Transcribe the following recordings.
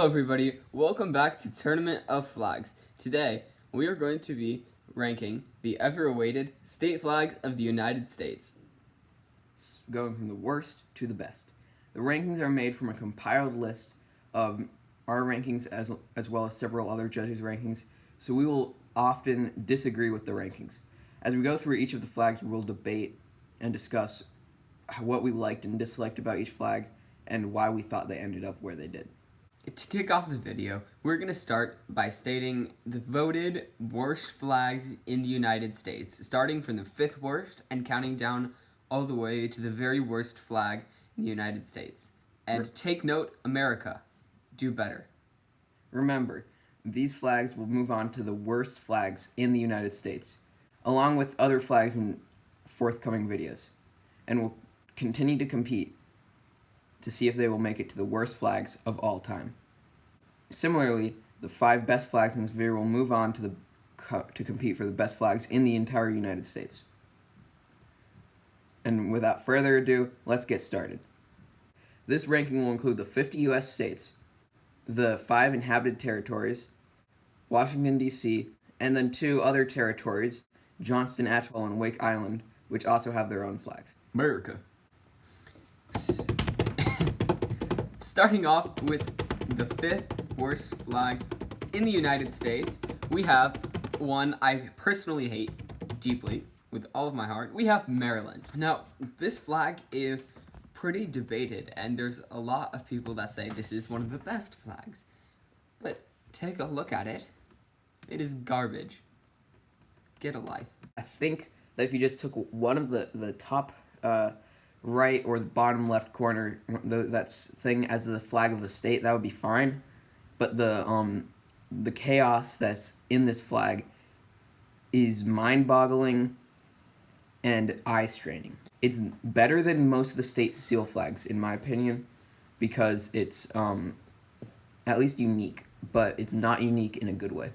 Hello everybody, welcome back to Tournament of Flags. Today, we are going to be ranking the ever-awaited state flags of the United States. Going from the worst to the best. The rankings are made from a compiled list of our rankings as well as several other judges' rankings, so we will often disagree with the rankings. As we go through each of the flags, we will debate and discuss what we liked and disliked about each flag and why we thought they ended up where they did. To kick off the video, we're going to start by stating the voted worst flags in the United States, starting from the 5th worst and counting down all the way to the very worst flag in the United States. And take note, America, do better. Remember, these flags will move on to the worst flags in the United States, along with other flags in forthcoming videos, and will continue to compete to see if they will make it to the worst flags of all time. Similarly, the 5 best flags in this video will move on to compete for the best flags in the entire United States. And without further ado, let's get started. This ranking will include the 50 U.S. states, the 5 inhabited territories, Washington, D.C., and then 2 other territories, Johnston, Atoll, and Wake Island, which also have their own flags. America. Starting off with the 5th worst flag in the United States, we have one I personally hate deeply, with all of my heart. We have Maryland. Now, this flag is pretty debated, and there's a lot of people that say this is one of the best flags. But take a look at it. It is garbage. Get a life. I think that if you just took one of the top right or the bottom left corner, that's thing as the flag of the state, that would be fine. But the chaos that's in this flag is mind-boggling and eye-straining. It's better than most of the state seal flags, in my opinion, because it's at least unique, but it's not unique in a good way.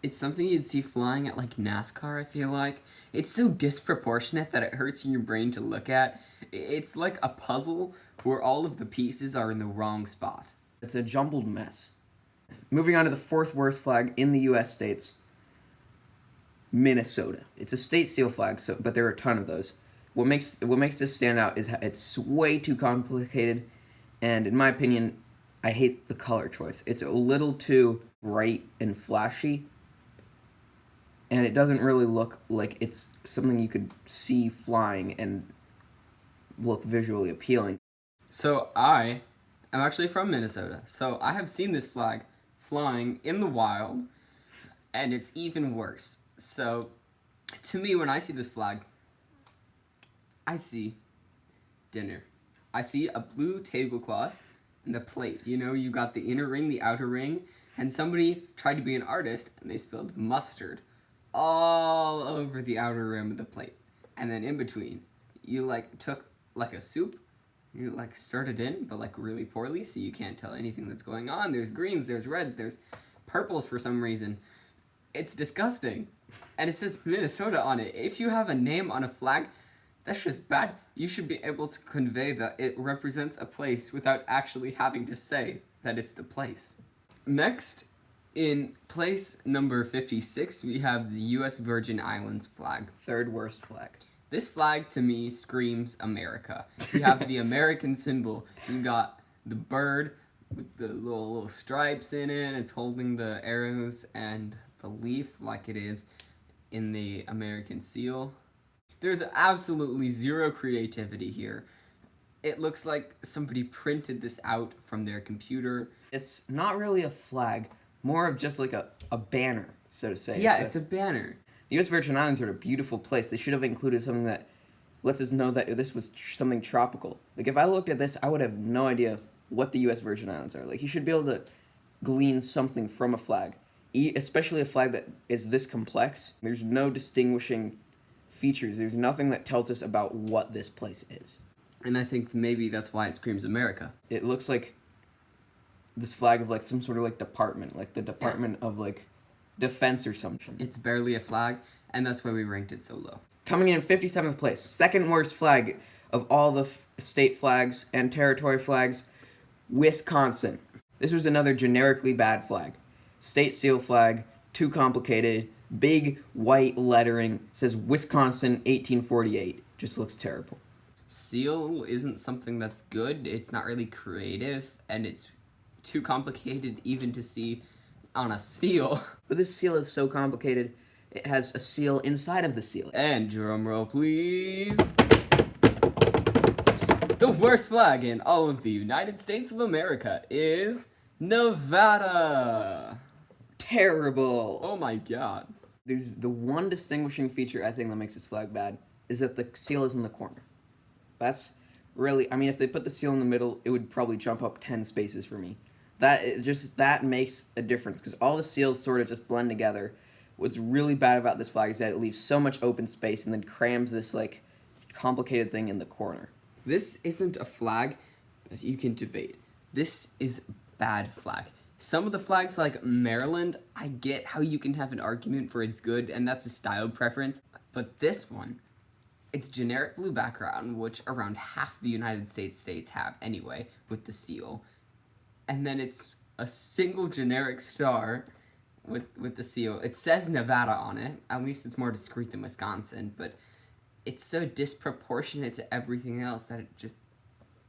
It's something you'd see flying at, like, NASCAR, I feel like. It's so disproportionate that it hurts your brain to look at. It's like a puzzle where all of the pieces are in the wrong spot. It's a jumbled mess. Moving on to the 4th worst flag in the U.S. states, Minnesota. It's a state seal flag, but there are a ton of those. What makes this stand out is it's way too complicated, and in my opinion, I hate the color choice. It's a little too bright and flashy, and it doesn't really look like it's something you could see flying and look visually appealing. So I am actually from Minnesota, so I have seen this flag flying in the wild, and it's even worse. So, to me, when I see this flag, I see dinner. I see a blue tablecloth and a plate. You know, you got the inner ring, the outer ring, and somebody tried to be an artist, and they spilled mustard all over the outer rim of the plate. And then in between, you, took, a soup, you, stirred it in, but, really poorly, so you can't tell anything that's going on. There's greens, there's reds, there's purples for some reason. It's disgusting. And it says Minnesota on it. If you have a name on a flag, that's just bad. You should be able to convey that it represents a place without actually having to say that it's the place. Next, in place number 56, we have the U.S. Virgin Islands flag. 3rd worst flag. This flag, to me, screams America. You have the American symbol. You got the bird with the little stripes in it. It's holding the arrows and the leaf like it is in the American seal. There's absolutely zero creativity here. It looks like somebody printed this out from their computer. It's not really a flag, more of just like a banner, so to say. Yeah, it's a banner. The U.S. Virgin Islands are a beautiful place. They should have included something that lets us know that this was something tropical. Like, if I looked at this, I would have no idea what the U.S. Virgin Islands are. Like, you should be able to glean something from a flag, especially a flag that is this complex. There's no distinguishing features. There's nothing that tells us about what this place is. And I think maybe that's why it screams America. It looks like this flag of, some sort of, department, the Department of, Defense or something. It's barely a flag, and that's why we ranked it so low. Coming in 57th place, 2nd worst flag of all the state flags and territory flags, Wisconsin. This was another generically bad flag. State seal flag, too complicated, big white lettering, says Wisconsin 1848. Just looks terrible. Seal isn't something that's good. It's not really creative, and it's too complicated even to see on a seal. But this seal is so complicated, it has a seal inside of the seal. And drum roll, please. The worst flag in all of the United States of America is Nevada. Terrible. Oh my god. There's the one distinguishing feature I think that makes this flag bad is that the seal is in the corner. That's really, I mean, if they put the seal in the middle, it would probably jump up 10 spaces for me. That makes a difference because all the seals sort of just blend together. What's really bad about this flag is that it leaves so much open space and then crams this like complicated thing in the corner. This isn't a flag that you can debate. This is bad flag. Some of the flags like Maryland, I get how you can have an argument for it's good and that's a style preference, but this one, it's generic blue background, which around half the United States have anyway, with the seal. And then it's a single generic star with the seal. It says Nevada on it. At least it's more discreet than Wisconsin, but it's so disproportionate to everything else that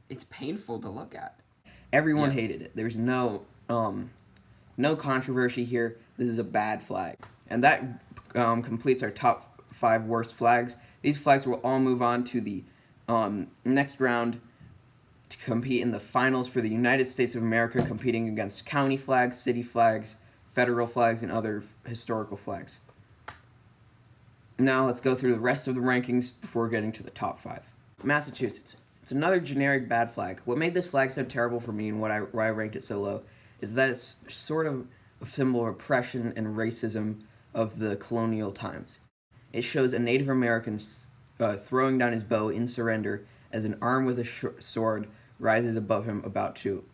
it's painful to look at. Everyone Yes. hated it. There's no controversy here. This is a bad flag. And that completes our top 5 worst flags. These flags will all move on to the next round to compete in the finals for the United States of America, competing against county flags, city flags, federal flags, and other historical flags. Now let's go through the rest of the rankings before getting to the top 5. Massachusetts. It's another generic bad flag. What made this flag so terrible for me and why I ranked it so low is that it's sort of a symbol of oppression and racism of the colonial times. It shows a Native American throwing down his bow in surrender as an arm with a sword rises above him about to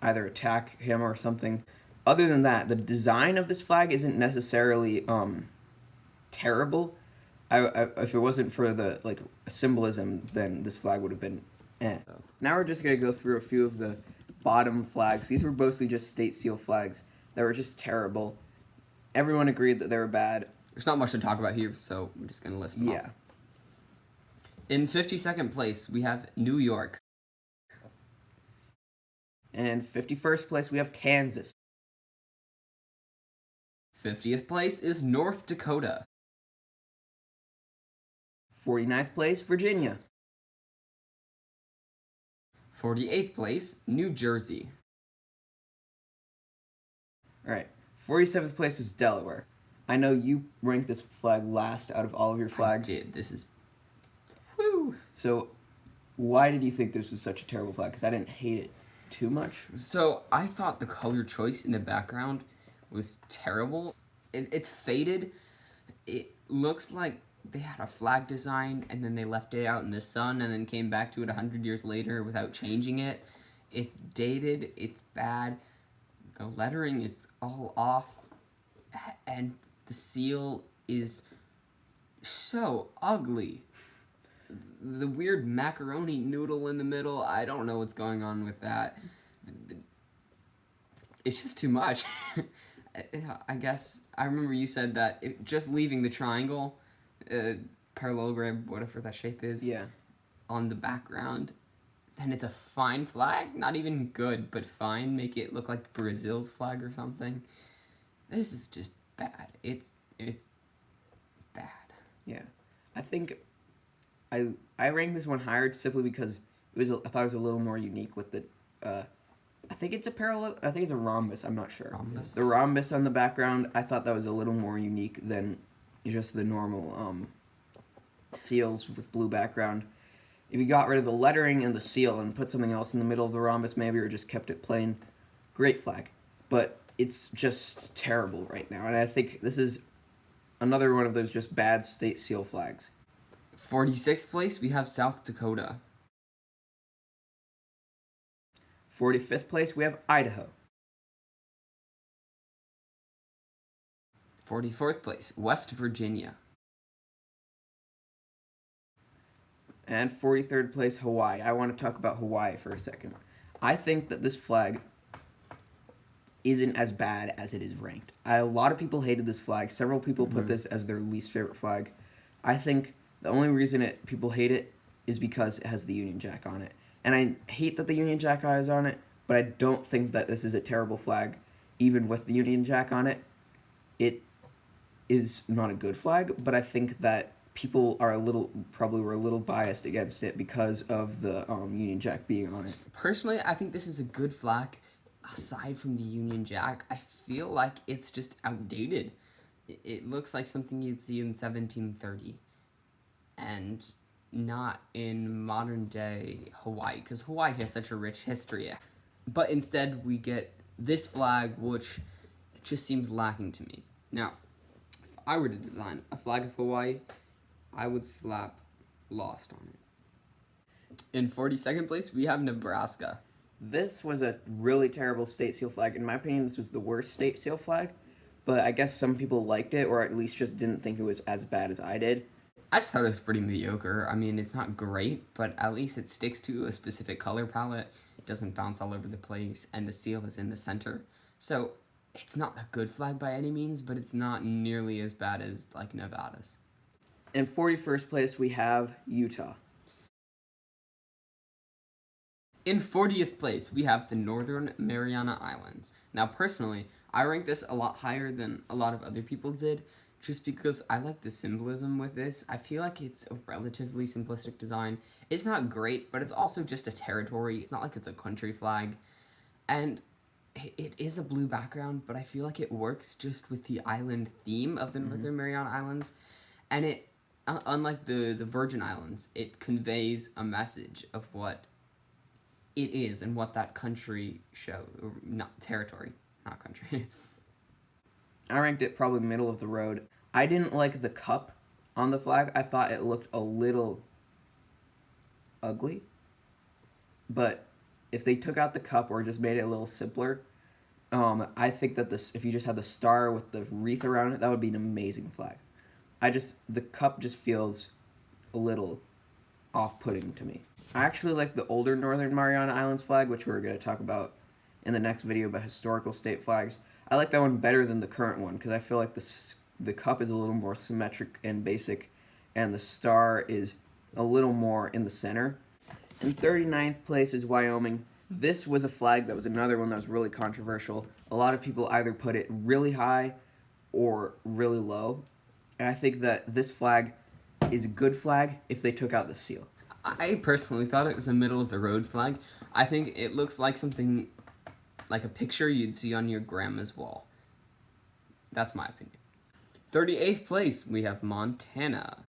either attack him or something. Other than that, the design of this flag isn't necessarily terrible. If it wasn't for the symbolism, then this flag would have been eh. Now we're just going to go through a few of the bottom flags. These were mostly just state seal flags that were just terrible. Everyone agreed that they were bad. There's not much to talk about here, so we're just going to list them Yeah. off. In 52nd place, we have New York. And 51st place, we have Kansas. 50th place is North Dakota. 49th place, Virginia. 48th place, New Jersey. All right. 47th place is Delaware. I know you ranked this flag last out of all of your flags. I did. This is... Woo! So, why did you think this was such a terrible flag? Because I didn't hate it too much. So, I thought the color choice in the background was terrible. It's faded. It looks like they had a flag design and then they left it out in the sun and then came back to it 100 years later without changing it. It's dated. It's bad. The lettering is all off. And the seal is so ugly. The weird macaroni noodle in the middle, I don't know what's going on with that. It's just too much. I guess, I remember you said that just leaving the triangle, parallelogram, whatever that shape is, Yeah. on the background, then it's a fine flag. Not even good, but fine. Make it look like Brazil's flag or something. This is just bad. It's bad. Yeah. I think I ranked this one higher simply because I thought it was a little more unique with the I think it's a rhombus, I'm not sure. Rhombus. The rhombus on the background, I thought that was a little more unique than just the normal seals with blue background. If you got rid of the lettering and the seal and put something else in the middle of the rhombus maybe, or just kept it plain, great flag. But it's just terrible right now, and I think this is another one of those just bad state seal flags. 46th place, we have South Dakota. 45th place, we have Idaho. 44th place, West Virginia. And 43rd place, Hawaii. I want to talk about Hawaii for a second. I think that this flag isn't as bad as it is ranked. A lot of people hated this flag. Several people put this as their least favorite flag. I think the only reason people hate it is because it has the Union Jack on it. And I hate that the Union Jack is on it, but I don't think that this is a terrible flag, even with the Union Jack on it. It is not a good flag, but I think that people are probably were a little biased against it because of the Union Jack being on it. Personally, I think this is a good flag. Aside from the Union Jack, I feel like it's just outdated. It looks like something you'd see in 1730 and not in modern day Hawaii, because Hawaii has such a rich history. But instead we get this flag, which just seems lacking to me. Now, if I were to design a flag of Hawaii, I would slap Lost on it. In 42nd place, we have Nebraska. This was a really terrible state seal flag. In my opinion, this was the worst state seal flag, but I guess some people liked it, or at least just didn't think it was as bad as I did. I just thought it was pretty mediocre. I mean, it's not great, but at least it sticks to a specific color palette. It doesn't bounce all over the place, and the seal is in the center. So, it's not a good flag by any means, but it's not nearly as bad as, like, Nevada's. In 41st place, we have Utah. In 40th place, we have the Northern Mariana Islands. Now, personally, I rank this a lot higher than a lot of other people did, just because I like the symbolism with this. I feel like it's a relatively simplistic design. It's not great, but it's also just a territory. It's not like it's a country flag. And it is a blue background, but I feel like it works just with the island theme of the Northern Mariana Islands. And it, unlike the Virgin Islands, it conveys a message of what it is and what that country territory, not country. I ranked it probably middle of the road. I didn't like the cup on the flag. I thought it looked a little ugly. But if they took out the cup or just made it a little simpler, I think that if you just had the star with the wreath around it, that would be an amazing flag. The cup just feels a little off-putting to me. I actually like the older Northern Mariana Islands flag, which we're going to talk about in the next video about historical state flags. I like that one better than the current one because I feel like the cup is a little more symmetric and basic, and the star is a little more in the center. In 39th place is Wyoming. This was a flag that was another one that was really controversial. A lot of people either put it really high or really low. And I think that this flag is a good flag if they took out the seal. I personally thought it was a middle-of-the-road flag. I think it looks like something, like a picture you'd see on your grandma's wall. That's my opinion. 38th place, we have Montana.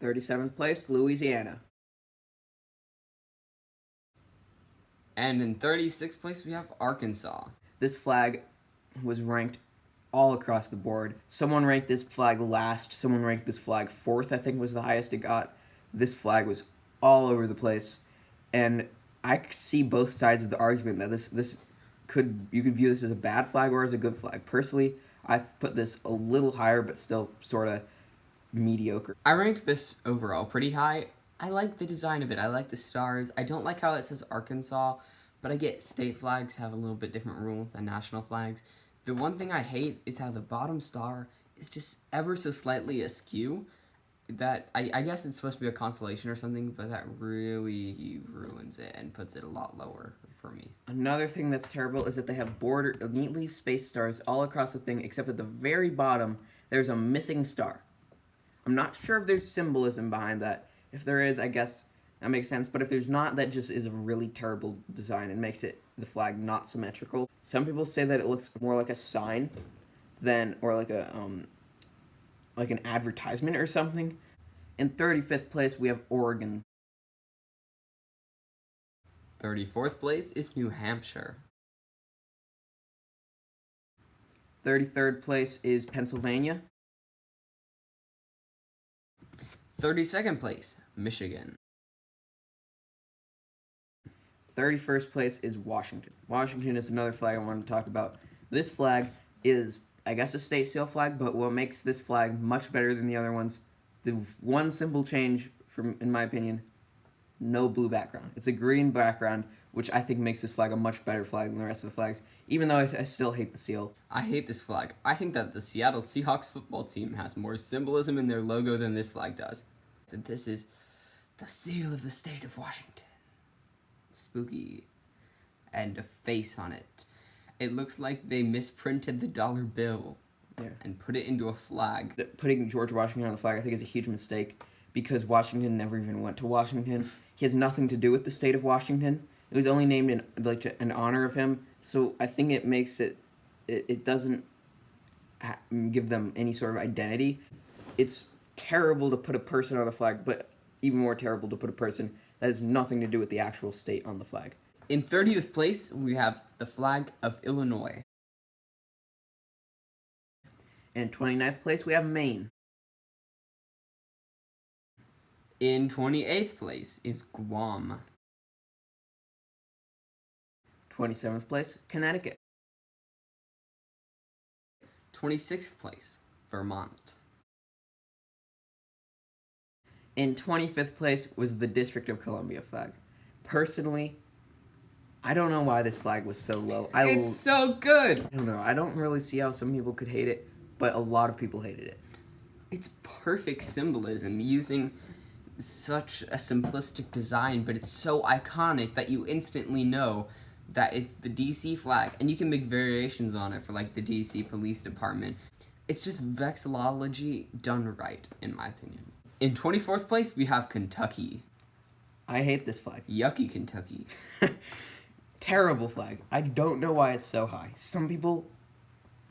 37th place, Louisiana. And in 36th place, we have Arkansas. This flag was ranked all across the board. Someone ranked this flag last. Someone ranked this flag fourth, I think was the highest it got. This flag was all over the place. And I see both sides of the argument that you could view this as a bad flag or as a good flag. Personally, I've put this a little higher, but still sort of mediocre. I ranked this overall pretty high. I like the design of it. I like the stars. I don't like how it says Arkansas, but I get state flags have a little bit different rules than national flags. The one thing I hate is how the bottom star is just ever so slightly askew. That I guess it's supposed to be a constellation or something, but that really ruins it and puts it a lot lower for me. Another thing that's terrible is that they have neatly spaced stars all across the thing, except at the very bottom, there's a missing star. I'm not sure if there's symbolism behind that. If there is, I guess that makes sense. But if there's not, that just is a really terrible design and makes the flag not symmetrical. Some people say that it looks more like a sign or like an advertisement or something. In 35th place, we have Oregon. 34th place is New Hampshire. 33rd place is Pennsylvania. 32nd place, Michigan. 31st place is Washington. Washington is another flag I wanted to talk about. This flag is, I guess, a state seal flag, but what makes this flag much better than the other ones, the one simple change, in my opinion, no blue background. It's a green background which I think makes this flag a much better flag than the rest of the flags, even though I still hate the seal. I hate this flag. I think that the Seattle Seahawks football team has more symbolism in their logo than this flag does. And this is the seal of the state of Washington. Spooky. And a face on it. It looks like they misprinted the dollar bill and put it into a flag. Putting George Washington on the flag, I think, is a huge mistake because Washington never even went to Washington. He has nothing to do with the state of Washington. It was only named in honor of him. So I think it makes it doesn't give them any sort of identity. It's terrible to put a person on the flag, but even more terrible to put a person that has nothing to do with the actual state on the flag. In 30th place, we have the flag of Illinois. In 29th place, we have Maine. In 28th place is Guam. 27th place, Connecticut. 26th place, Vermont. In 25th place was the District of Columbia flag. Personally, I don't know why this flag was so low. It's so good! I don't know. I don't really see how some people could hate it, but a lot of people hated it. It's perfect symbolism using such a simplistic design, but it's so iconic that you instantly know that it's the DC flag, and you can make variations on it for like the DC Police Department. It's just vexillology done right, in my opinion. In 24th place, we have Kentucky. I hate this flag. Yucky Kentucky. Terrible flag. I don't know why it's so high. Some people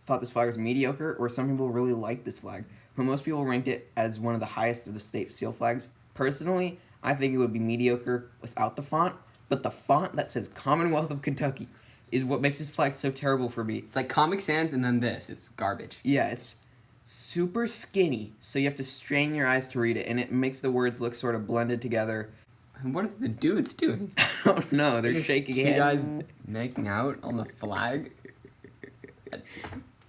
thought this flag was mediocre, or some people really liked this flag, but most people ranked it as one of the highest of the state seal flags. Personally, I think it would be mediocre without the font, but the font that says Commonwealth of Kentucky is what makes this flag so terrible for me. It's like Comic Sans and then this. It's garbage. Yeah, it's super skinny, so you have to strain your eyes to read it, and it makes the words look sort of blended together. And what are the dudes doing? Oh no, they're shaking hands. Two guys making out on the flag?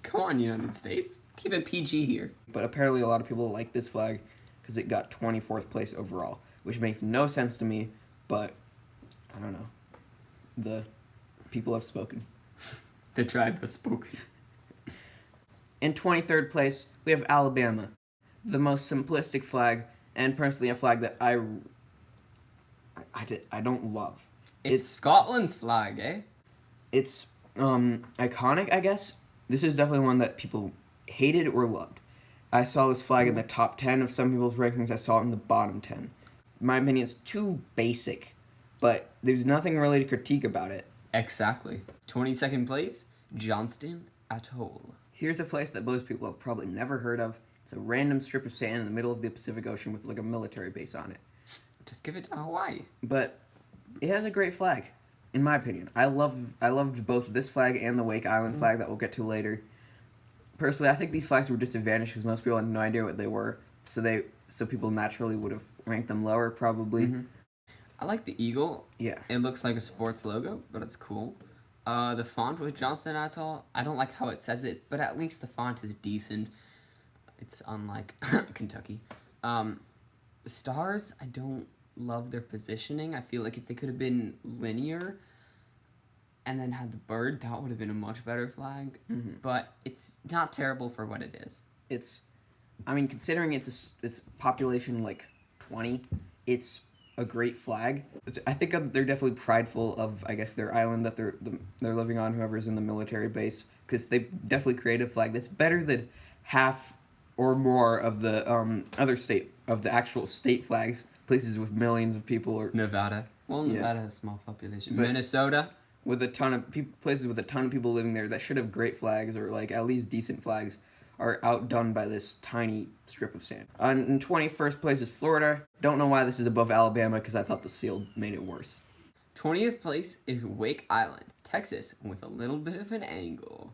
Come on, United States. Keep it PG here. But apparently a lot of people like this flag because it got 24th place overall, which makes no sense to me, but I don't know. The people have spoken. The tribe has spoken. In 23rd place, we have Alabama, the most simplistic flag, and personally a flag that I don't love. It's Scotland's flag, eh? It's iconic, I guess. This is definitely one that people hated or loved. I saw this flag in the top 10 of some people's rankings. I saw it in the bottom 10. In my opinion, it's too basic, but there's nothing really to critique about it. Exactly. 22nd place, Johnston Atoll. Here's a place that most people have probably never heard of. It's a random strip of sand in the middle of the Pacific Ocean with like a military base on it. Just give it to Hawaii. But it has a great flag, in my opinion. I loved both this flag and the Wake Island flag that we'll get to later. Personally, I think these flags were disadvantaged because most people had no idea what they were, so people naturally would have ranked them lower, probably. Mm-hmm. I like the eagle. Yeah. It looks like a sports logo, but it's cool. The font with Johnston Atoll, I don't like how it says it, but at least the font is decent. It's unlike Kentucky. The stars, I don't love their positioning. I feel like if they could have been linear and then had the bird, that would have been a much better flag. Mm-hmm. But it's not terrible for what it is. Considering it's population like 20, it's a great flag. I think they're definitely prideful of, I guess, their island that they're living on, whoever's in the military base, because they definitely created a flag that's better than half or more of the actual state flags, places with millions of people. Or Nevada. Well, Nevada has a small population. But Minnesota. With a ton of places with a ton of people living there that should have great flags or like at least decent flags are outdone by this tiny strip of sand. In 21st place is Florida. Don't know why this is above Alabama because I thought the seal made it worse. 20th place is Wake Island, Texas, with a little bit of an angle.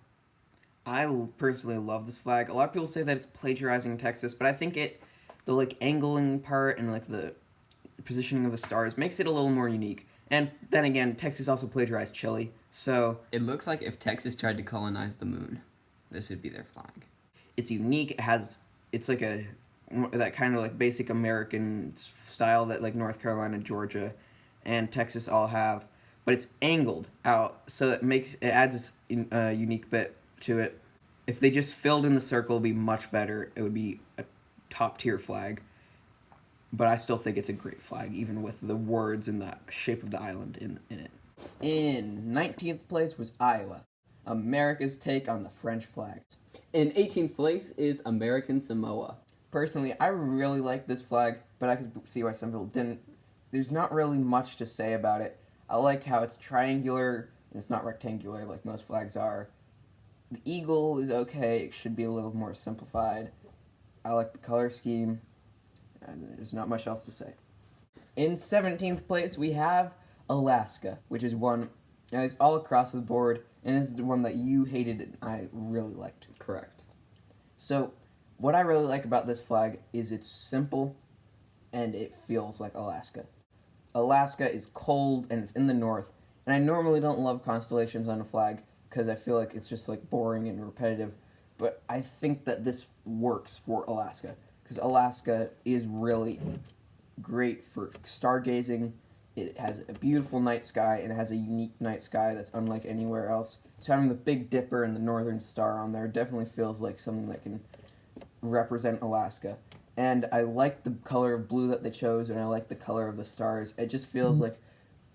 I personally love this flag. A lot of people say that it's plagiarizing Texas, but I think the like angling part and like the positioning of the stars makes it a little more unique. And then again, Texas also plagiarized Chile, so it looks like if Texas tried to colonize the moon, this would be their flag. It's unique. It's like that kind of like basic American style that like North Carolina, Georgia, and Texas all have. but it's angled out, so it adds its unique bit to it. If they just filled in the circle, it'd be much better. It would be a top tier flag. But I still think it's a great flag, even with the words and the shape of the island in it. In 19th place was Iowa, America's take on the French flags. In 18th place is American Samoa. Personally, I really like this flag, but I could see why some people didn't. There's not really much to say about it. I like how it's triangular, and it's not rectangular like most flags are. The eagle is okay, it should be a little more simplified. I like the color scheme. And there's not much else to say. In 17th place, we have Alaska, which is one that is all across the board, and is the one that you hated and I really liked. Correct. So, what I really like about this flag is it's simple, and it feels like Alaska. Alaska is cold, and it's in the north, and I normally don't love constellations on a flag, because I feel like it's just like boring and repetitive, but I think that this works for Alaska. Because Alaska is really great for stargazing. It has a beautiful night sky, and it has a unique night sky that's unlike anywhere else. So having the Big Dipper and the Northern Star on there definitely feels like something that can represent Alaska. And I like the color of blue that they chose, and I like the color of the stars. It just feels like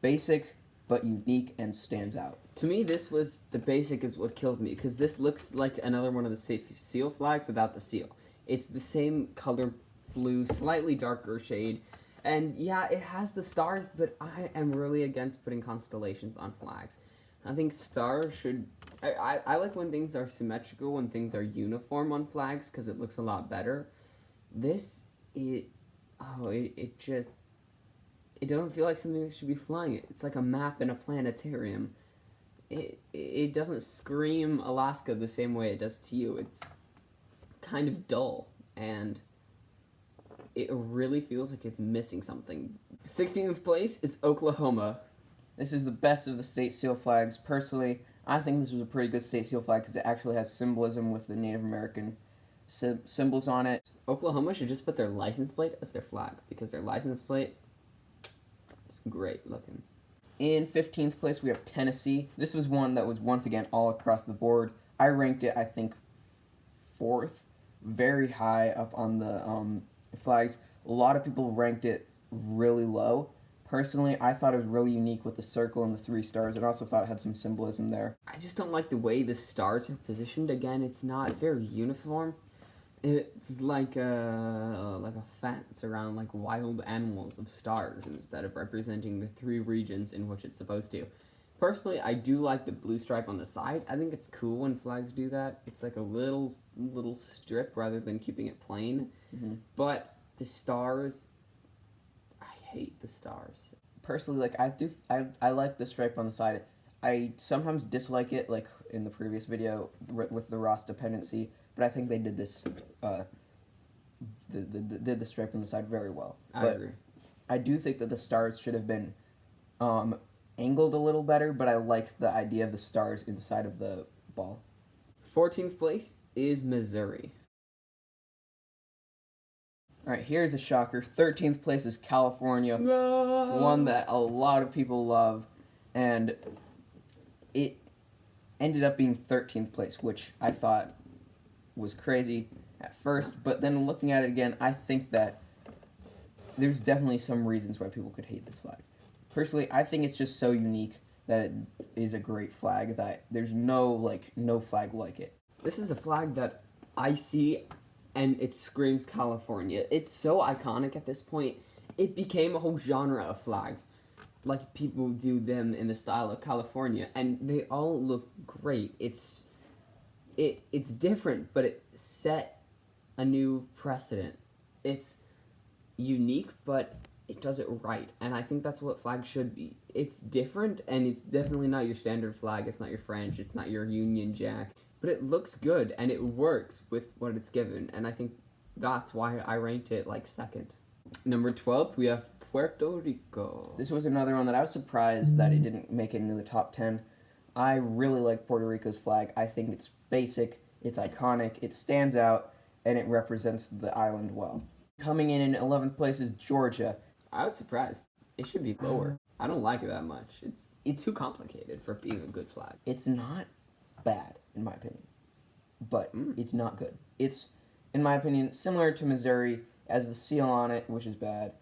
basic, but unique and stands out. To me, the basic is what killed me, because this looks like another one of the state seal flags without the seal. It's the same color blue, slightly darker shade. And yeah, it has the stars, but I am really against putting constellations on flags. I think stars should... I like when things are symmetrical, when things are uniform on flags, because it looks a lot better. It doesn't feel like something that should be flying it. It's like a map in a planetarium. It doesn't scream Alaska the same way it does to you. It's kind of dull, and it really feels like it's missing something. 16th place is Oklahoma. This is the best of the state seal flags. Personally, I think this was a pretty good state seal flag because it actually has symbolism with the Native American symbols on it. Oklahoma should just put their license plate as their flag, because their license plate is great looking. In 15th place, we have Tennessee. This was one that was once again all across the board. I ranked it, I think, 4th. Very high up on the flags. A lot of people ranked it really low. Personally, I thought it was really unique with the circle and the 3 stars, and also thought it had some symbolism there. I just don't like the way the stars are positioned. Again, it's not very uniform. It's like a fence around like wild animals of stars instead of representing the 3 regions in which it's supposed to. Personally, I do like the blue stripe on the side. I think it's cool when flags do that. It's like a little strip rather than keeping it plain. Mm-hmm. But the stars, I hate the stars. Personally, like I like the stripe on the side. I sometimes dislike it, like in the previous video with the Ross dependency. But I think they did this, did the stripe on the side very well. I agree. I do think that the stars should have been angled a little better, but I like the idea of the stars inside of the ball. 14th place is Missouri. Alright, here's a shocker. 13th place is California. No. One that a lot of people love, and it ended up being 13th place, which I thought was crazy at first, but then looking at it again, I think that there's definitely some reasons why people could hate this flag. Personally, I think it's just so unique that it is a great flag that there's no flag like it. This is a flag that I see and it screams California. It's so iconic at this point. It became a whole genre of flags. Like, people do them in the style of California, and they all look great. It's different, but it set a new precedent. It's unique, but it does it right, and I think that's what flags should be. It's different, and it's definitely not your standard flag. It's not your French. It's not your Union Jack. But it looks good, and it works with what it's given, and I think that's why I ranked it, like, 2nd. Number 12, we have Puerto Rico. This was another one that I was surprised that it didn't make it into the top 10. I really like Puerto Rico's flag. I think it's basic, it's iconic, it stands out, and it represents the island well. Coming in 11th place is Georgia. I was surprised. It should be lower. I don't like it that much. It's too complicated for being a good flag. It's not bad, in my opinion, but it's not good. It's, in my opinion, similar to Missouri as the seal on it, which is bad.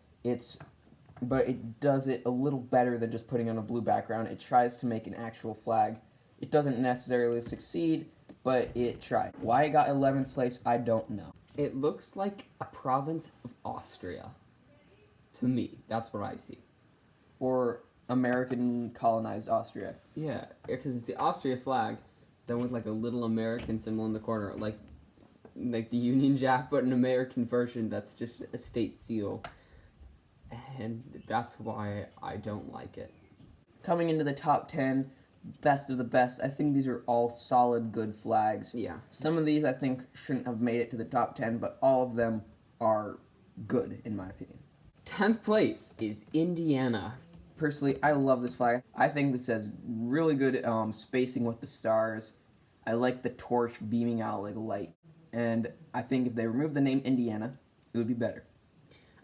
But it does it a little better than just putting on a blue background. It tries to make an actual flag. It doesn't necessarily succeed, but it tried. Why it got 11th place, I don't know. It looks like a province of Austria. To me, that's what I see. Or American colonized Austria. Yeah, because it's the Austria flag, then with like a little American symbol in the corner, like the Union Jack, but an American version that's just a state seal. And that's why I don't like it. Coming into the top 10, best of the best, I think these are all solid, good flags. Yeah. Some of these I think shouldn't have made it to the top 10, but all of them are good, in my opinion. 10th place is Indiana. Personally, I love this flag. I think this has really good spacing with the stars. I like the torch beaming out like light. And I think if they remove the name Indiana, it would be better.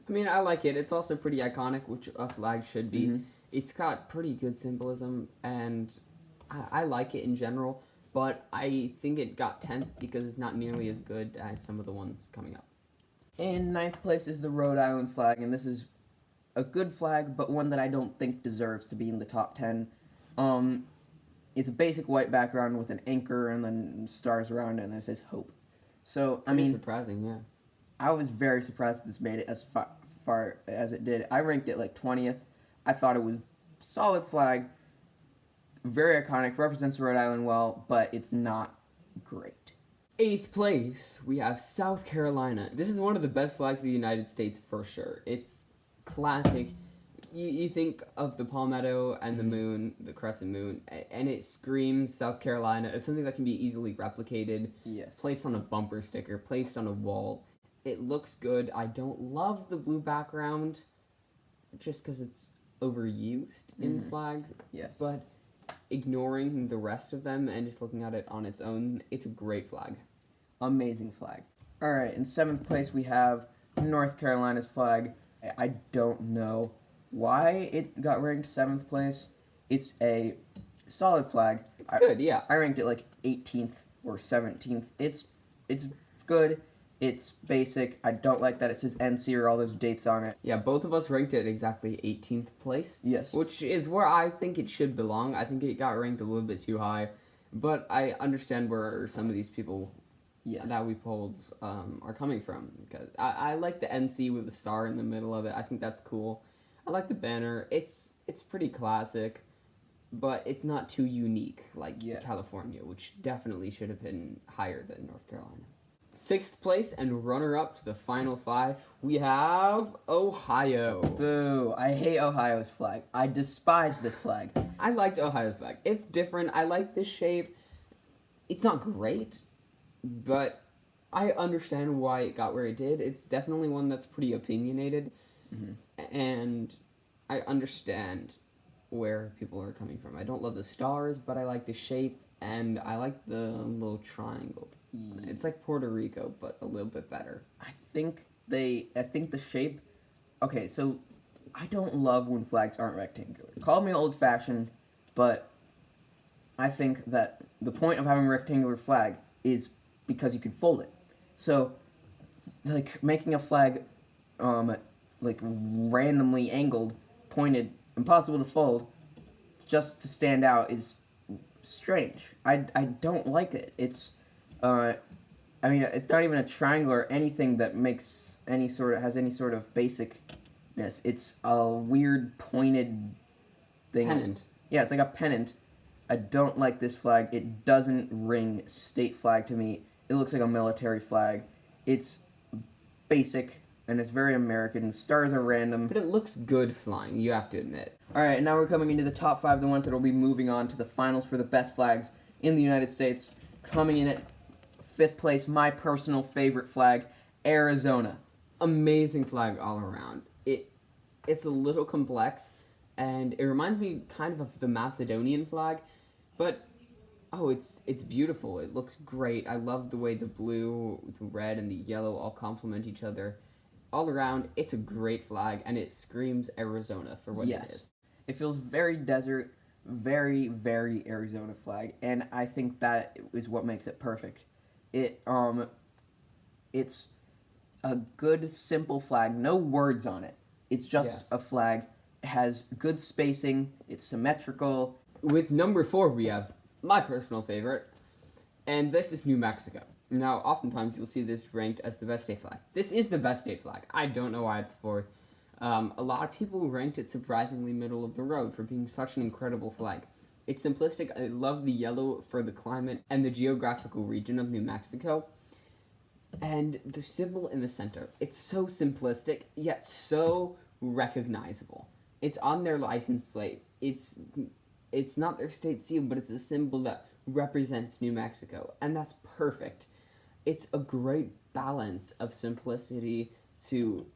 I mean, I like it. It's also pretty iconic, which a flag should be. Mm-hmm. It's got pretty good symbolism, and I like it in general, but I think it got 10th because it's not nearly as good as some of the ones coming up. In 9th place is the Rhode Island flag, and this is a good flag, but one that I don't think deserves to be in the top 10. It's a basic white background with an anchor and then stars around it, and it says hope. So, Pretty surprising, yeah. I was very surprised that this made it as far as it did. I ranked it like 20th. I thought it was solid flag, very iconic, represents Rhode Island well, but it's not great. 8th place, we have South Carolina. This is one of the best flags of the United States for sure. It's classic. You think of the palmetto and the moon, the crescent moon, and it screams South Carolina. It's something that can be easily replicated, Yes. placed on a bumper sticker, placed on a wall. It looks good. I don't love the blue background just because it's overused in flags. Yes. But ignoring the rest of them and just looking at it on its own, it's a great flag. Amazing flag. All right, in 7th place we have North Carolina's flag. I don't know why it got ranked 7th place. It's a solid flag. It's good, yeah. I ranked it like 18th or 17th. It's good. It's basic. I don't like that it says NC or all those dates on it. Yeah, both of us ranked it exactly 18th place. Yes. Which is where I think it should belong. I think it got ranked a little bit too high. But I understand where some of these people that we polled are coming from. Because I like the NC with the star in the middle of it. I think that's cool. I like the banner. It's pretty classic, but it's not too unique like California, which definitely should have been higher than North Carolina. 6th place and runner-up to the final 5, we have Ohio. Boo. I hate Ohio's flag. I despise this flag. I liked Ohio's flag. It's different. I like the shape. It's not great, but I understand why it got where it did. It's definitely one that's pretty opinionated, and I understand where people are coming from. I don't love the stars, but I like the shape, and I like the little triangle. It's like Puerto Rico, but a little bit better. I think the shape. Okay, so I don't love when flags aren't rectangular. Call me old-fashioned, but I think that the point of having a rectangular flag is because you can fold it. So, like making a flag, like randomly angled, pointed, impossible to fold, just to stand out is strange. I don't like it. It's I mean, it's not even a triangle or anything that makes has any sort of basicness. It's a weird pointed thing. Pennant. Yeah, it's like a pennant. I don't like this flag. It doesn't ring state flag to me. It looks like a military flag. It's basic and it's very American. The stars are random. But it looks good flying, you have to admit. Alright, now we're coming into the top 5, the ones that will be moving on to the finals for the best flags in the United States. Coming in at 5th place, my personal favorite flag, Arizona. Amazing flag all around. It's a little complex, and it reminds me kind of the Macedonian flag, but it's beautiful. It looks great. I love the way the blue, the red, and the yellow all complement each other. All around, it's a great flag, and it screams Arizona for what it is. It feels very desert, very, very Arizona flag, and I think that is what makes it perfect. It's a good, simple flag, no words on it. It's just Yes. a flag. It has good spacing, it's symmetrical. With number 4, we have my personal favorite, and this is New Mexico. Now, oftentimes you'll see this ranked as the best state flag. This is the best state flag. I don't know why it's 4th. A lot of people ranked it surprisingly middle of the road for being such an incredible flag. It's simplistic. I love the yellow for the climate and the geographical region of New Mexico. And the symbol in the center. It's so simplistic, yet so recognizable. It's on their license plate. It's not their state seal, but it's a symbol that represents New Mexico. And that's perfect. It's a great balance of simplicity to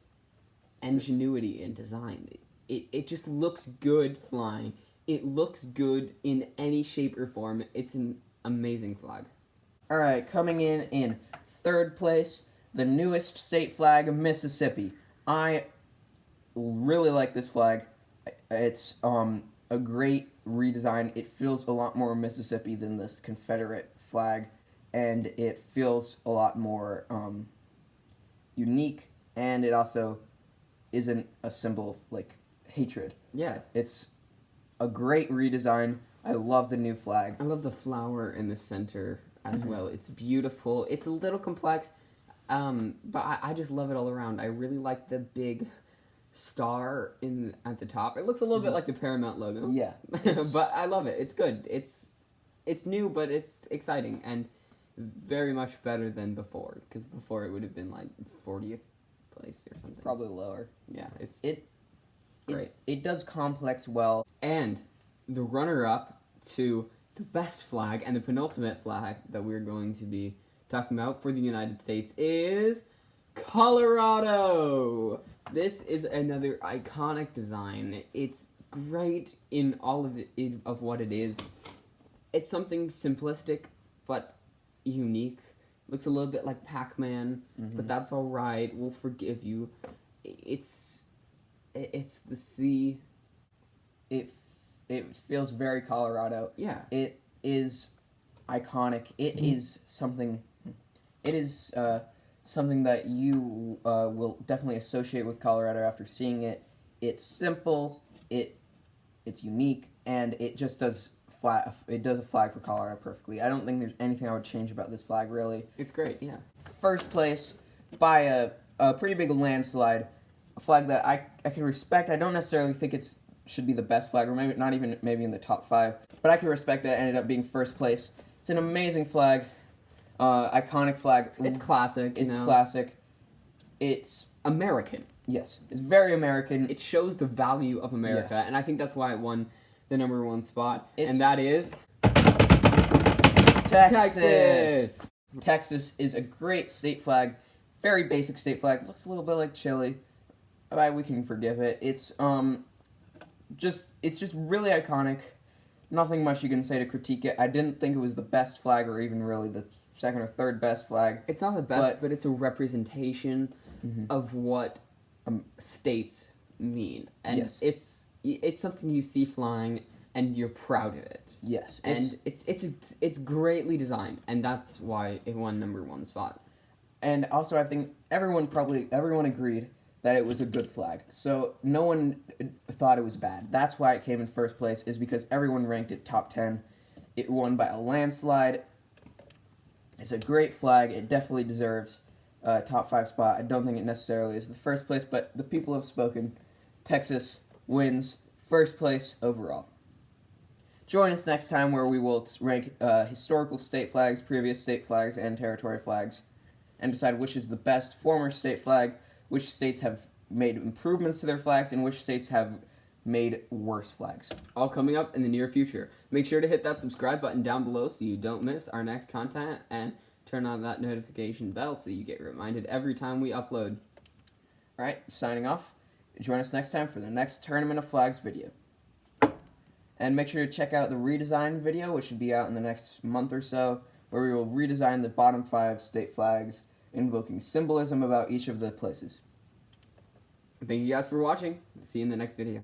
ingenuity in design. It just looks good flying. It looks good in any shape or form. It's an amazing flag. All right, coming in 3rd place, the newest state flag of Mississippi. I really like this flag. It's a great redesign. It feels a lot more Mississippi than this Confederate flag, and it feels a lot more unique, and it also isn't a symbol of, like, hatred. Yeah. It's a great redesign. I love the new flag. I love the flower in the center as well. It's beautiful. It's a little complex, but I just love it all around. I really like the big star at the top. It looks a little bit like the Paramount logo. Yeah. But I love it. It's good. It's new, but it's exciting and very much better than before. Because before it would have been like 40th place or something. Probably lower. Yeah, it's Great. It does complex well. And the runner-up to the best flag and the penultimate flag that we're going to be talking about for the United States is Colorado. This is another iconic design. It's great in all of what it is. It's something simplistic but unique. Looks a little bit like Pac-Man, but that's all right. We'll forgive you. It's the sea. It feels very Colorado. Yeah. It is iconic. It is something. It is something that you will definitely associate with Colorado after seeing it. It's simple. It's unique, and it just does It does a flag for Colorado perfectly. I don't think there's anything I would change about this flag, really. It's great. Yeah. First place by a pretty big landslide. A flag that I can respect. I don't necessarily think should be the best flag, or maybe not even maybe in the top 5. But I can respect that it ended up being first place. It's an amazing flag, iconic flag. It's classic. It's classic. It's American. Yes, it's very American. It shows the value of America, and I think that's why it won the number 1 spot. And that is Texas. Texas is a great state flag. Very basic state flag. It looks a little bit like Chile. We can forgive it. It's just really iconic. Nothing much you can say to critique it. I didn't think it was the best flag, or even really the second or third best flag. It's not the best, but it's a representation of what states mean, and yes. It's something you see flying, and you're proud of it. Yes, and it's greatly designed, and that's why it won number 1 spot. And also, I think everyone agreed that it was a good flag. So no one thought it was bad. That's why it came in first place, is because everyone ranked it top 10. It won by a landslide. It's a great flag. It definitely deserves a top 5 spot. I don't think it necessarily is the first place, but the people have spoken. Texas wins first place overall. Join us next time where we will rank historical state flags, previous state flags, and territory flags, and decide which is the best former state flag, which states have made improvements to their flags, and which states have made worse flags. All coming up in the near future. Make sure to hit that subscribe button down below so you don't miss our next content, and turn on that notification bell so you get reminded every time we upload. Alright, signing off. Join us next time for the next Tournament of Flags video. And make sure to check out the redesign video, which should be out in the next month or so, where we will redesign the bottom 5 state flags, invoking symbolism about each of the places. Thank you guys for watching. See you in the next video.